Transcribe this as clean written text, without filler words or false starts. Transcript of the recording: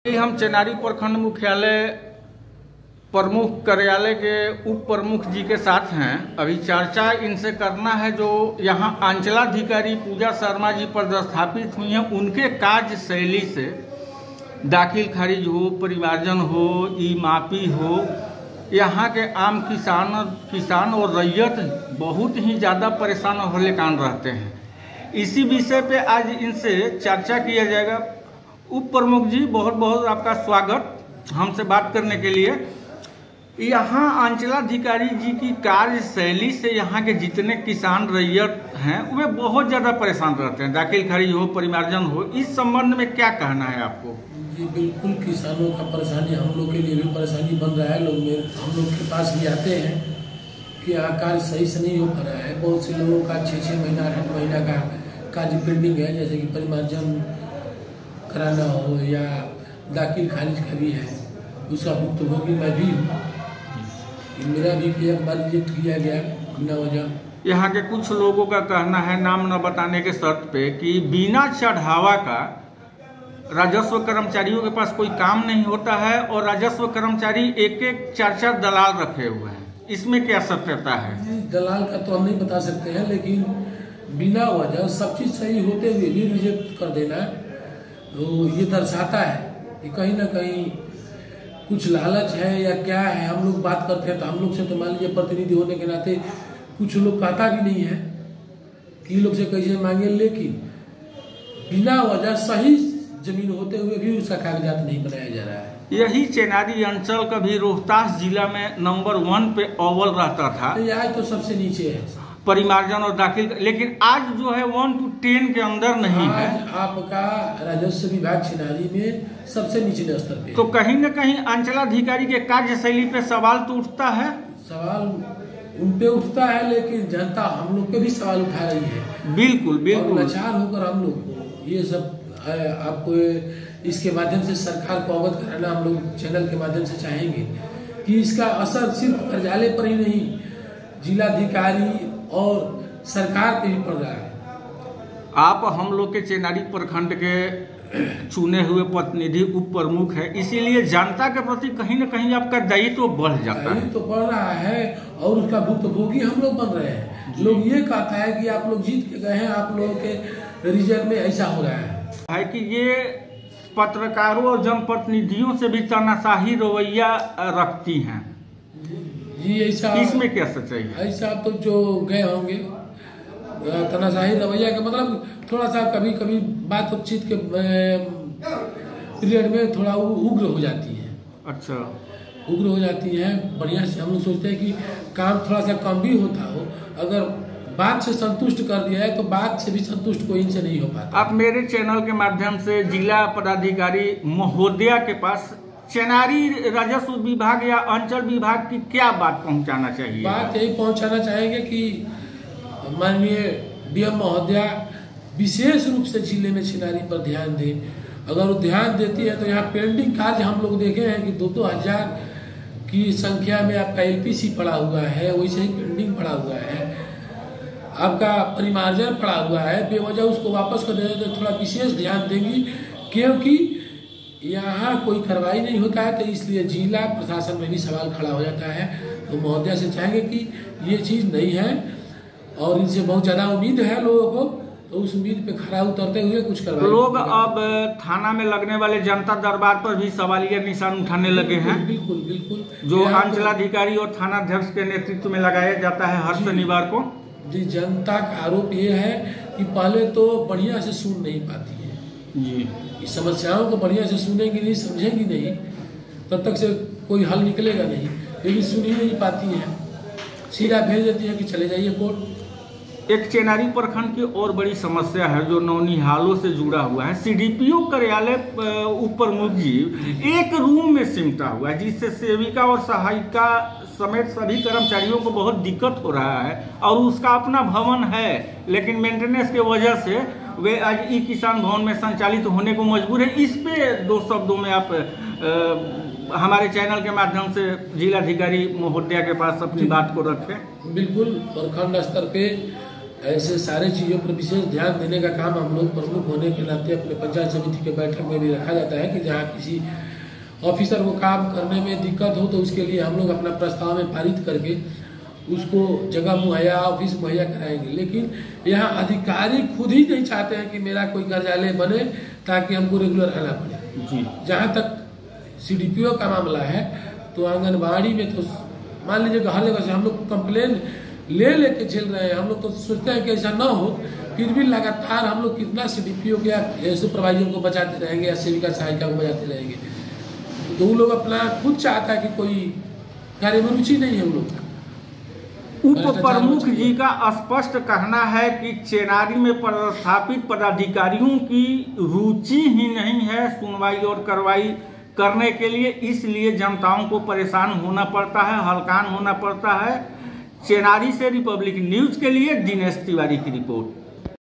हम चेनारी प्रखंड मुख्यालय प्रमुख कार्यालय के उप प्रमुख जी के साथ हैं। अभी चर्चा इनसे करना है जो यहाँ अंचलाधिकारी पूजा शर्मा जी पदस्थापित हुई हैं, उनके कार्य शैली से दाखिल खारिज हो, परिमार्जन हो, ई मापी हो, यहाँ के आम किसान और रैयत बहुत ही ज़्यादा परेशान और हलेकान रहते हैं। इसी विषय पे आज इनसे चर्चा किया जाएगा। उप प्रमुख जी, बहुत बहुत आपका स्वागत हमसे बात करने के लिए। यहाँ अंचलाधिकारी जी की कार्य शैली से यहाँ के जितने किसान रैयत हैं वे बहुत ज़्यादा परेशान रहते हैं, दाखिल खारिज हो, परिमार्जन हो। इस संबंध में क्या कहना है आपको? जी बिल्कुल, किसानों का परेशानी हम लोग के लिए भी परेशानी बन रहा है। हम लोग के पास भी आते हैं कि यहाँ कार्य सही से नहीं हो पा रहा है। बहुत से लोगों का 6-6 महीना 8 महीना का कार्य पेंडिंग है, जैसे कि परिमार्जन कराना हो या दाखिल खारिज का भी है, उसका भुक्तभोगी मैं भी हूँ। मेरा भी एक बार रिजेक्ट किया गया बिना वजह। यहाँ के कुछ लोगों का कहना है, नाम न बताने के शर्त पे, कि बिना चढ़ावा का राजस्व कर्मचारियों के पास कोई काम नहीं होता है और राजस्व कर्मचारी एक 4-4 दलाल रखे हुए हैं। इसमें क्या सत्यता है? दलाल का तो हम नहीं बता सकते हैं, लेकिन बिना वजह सब चीज़ सही होते हुए भी रिजेक्ट कर देना तो ये दर्शाता है कि कहीं ना कहीं कुछ लालच है या क्या है। हम लोग बात करते हैं तो हम लोग से तो मान लीजिए प्रतिनिधि होने के नाते कुछ लोग कहता भी नहीं है कि लोग से कैसे मांगे, लेकिन बिना वजह सही जमीन होते हुए भी उसका कागजात नहीं बनाया जा रहा है। यही चेनारी अंचल कभी रोहतास जिला में नंबर 1 पे अव्वल रहता था, आज तो सबसे नीचे है परिमार्जन और दाखिल, लेकिन आज जो है 1 to 10 के अंदर नहीं है। आपका राजस्व विभाग चेनारी में सबसे निचले स्तर पे। तो कहीं न कहीं अंचलाधिकारी के कार्यशैली पे सवाल तो उठता है। सवाल उन पे उठता है, लेकिन जनता हम लोग पे भी सवाल उठा रही है। बिल्कुल बिल्कुल, लाचार होकर हम लोग को ये सब आपको इसके माध्यम से सरकार को अवगत कराना हम लोग चैनल के माध्यम से चाहेंगे कि इसका असर सिर्फ कार्यालय पर ही नहीं, जिलाधिकारी और सरकार पे भी पड़ रहा है। आप हम लोग के चेनारी प्रखंड के चुने हुए प्रतिनिधि उप प्रमुख है, इसीलिए जनता के प्रति कहीं न कहीं आपका दायित्व तो बढ़ जाता है। तो बढ़ रहा है और उसका भुक्तभोगी हम लोग बन रहे हैं। लोग ये कहता है कि आप लोग जीत के गए हैं, आप लोगों के रिजल्ट में ऐसा हो रहा है कि ये पत्रकारों और जनप्रतिनिधियों से भी तानाशाही रवैया रखती हैं। जी ऐसा, इसमें क्या सच्चाई है? ऐसा तो जो गए होंगे तानाशाही रवैया का मतलब थोड़ा सा कभी कभी बातचीत के पीरियड में थोड़ा उग्र हो जाती है। अच्छा, उग्र हो जाती है। बढ़िया से हम लोग सोचते हैं कि काम थोड़ा सा कम भी होता हो, अगर बात से संतुष्ट कर दिया है तो बात से भी संतुष्ट कोई इनसे नहीं हो पाता। आप मेरे चैनल के माध्यम से जिला पदाधिकारी महोदया के पास चेनारी राजस्व विभाग या अंचल विभाग की क्या बात पहुंचाना चाहिए? बात यही पहुंचाना चाहेंगे कि माननीय डीएम महोदया विशेष रूप से जिले में चेनारी पर ध्यान दें। अगर वो ध्यान देती है तो यहाँ पेंडिंग कार्य हम लोग देखे हैं कि 2-2 हजार की संख्या में आपका एलपीसी पड़ा हुआ है, वैसे ही पेंडिंग पड़ा हुआ है, आपका परिमार्जन पड़ा हुआ है, बेवजह उसको वापस कर देते तो थोड़ा विशेष ध्यान देंगी, क्योंकि यहाँ कोई कार्रवाई नहीं होता है। तो इसलिए जिला प्रशासन में भी सवाल खड़ा हो जाता है। तो महोदया से चाहेंगे कि ये चीज़ नहीं है और इनसे बहुत ज़्यादा उम्मीद है लोगों को, तो उस उम्मीद पे खड़ा उतरते हुए कुछ करवाएं। लोग अब थाना में लगने वाले जनता दरबार पर भी सवालिया निशान उठाने लगे हैं। बिल्कुल बिल्कुल, जो अंचलाधिकारी और थानाध्यक्ष के नेतृत्व में लगाया जाता है हर शनिवार को। जी, जनता का आरोप ये है कि पहले तो बढ़िया से सुन नहीं पाती है जी, इस समस्याओं को बढ़िया से सुनेंगी नहीं, समझेंगी नहीं, तब तक से कोई हल निकलेगा नहीं। लेकिन सुन ही नहीं पाती है, सीधा भेज देती है कि चले जाइए कोर्ट। एक चेनारी प्रखंड की और बड़ी समस्या है जो नौनिहालों से जुड़ा हुआ है। सीडीपीओ कार्यालय उप प्रमुख जी एक रूम में सिमटा हुआ है, जिससे सेविका और सहायिका समेत सभी कर्मचारियों को बहुत दिक्कत हो रहा है। और उसका अपना भवन है, लेकिन मेंटेनेंस की वजह से वे आज ई किसान भवन में संचालित होने को मजबूर है। इस पे 2 शब्दों में आप हमारे चैनल के माध्यम से जिलाधिकारी महोदया के पास अपनी बात को रखें। बिल्कुल, प्रखंड स्तर पे ऐसे सारे चीज़ों पर विशेष ध्यान देने का काम हम लोग प्रमुख होने के नाते अपने पंचायत समिति के बैठक में भी रखा जाता है कि जहाँ किसी ऑफिसर को काम करने में दिक्कत हो तो उसके लिए हम लोग अपना प्रस्ताव में पारित करके उसको जगह मुहैया, ऑफिस मुहैया कराएंगे। लेकिन यहाँ अधिकारी खुद ही नहीं चाहते हैं कि मेरा कोई कार्यालय बने ताकि हमको रेगुलर आना पड़े जी। जहाँ तक CDPO का मामला है तो आंगनबाड़ी में तो मान लीजिए हर जगह से हम लोग कंप्लेन लेके झेल रहे हैं। हम लोग तो सोचते हैं कि ऐसा ना हो, फिर भी लगातार हम लोग कितना CDPO या सुपरवाइजर को बचाते रहेंगे या सेविका सहायिका को बचाते रहेंगे। तो उन लोग अपना खुद चाहता है कि कोई कार्य में रुचि नहीं है उन लोग का। उप प्रमुख जी का स्पष्ट कहना है कि चेनारी में पदस्थापित पदाधिकारियों की रुचि ही नहीं है सुनवाई और कार्रवाई करने के लिए, इसलिए जनताओं को परेशान होना पड़ता है, हलकान होना पड़ता है। चेनारी से रिपब्लिक न्यूज के लिए दिनेश तिवारी की रिपोर्ट।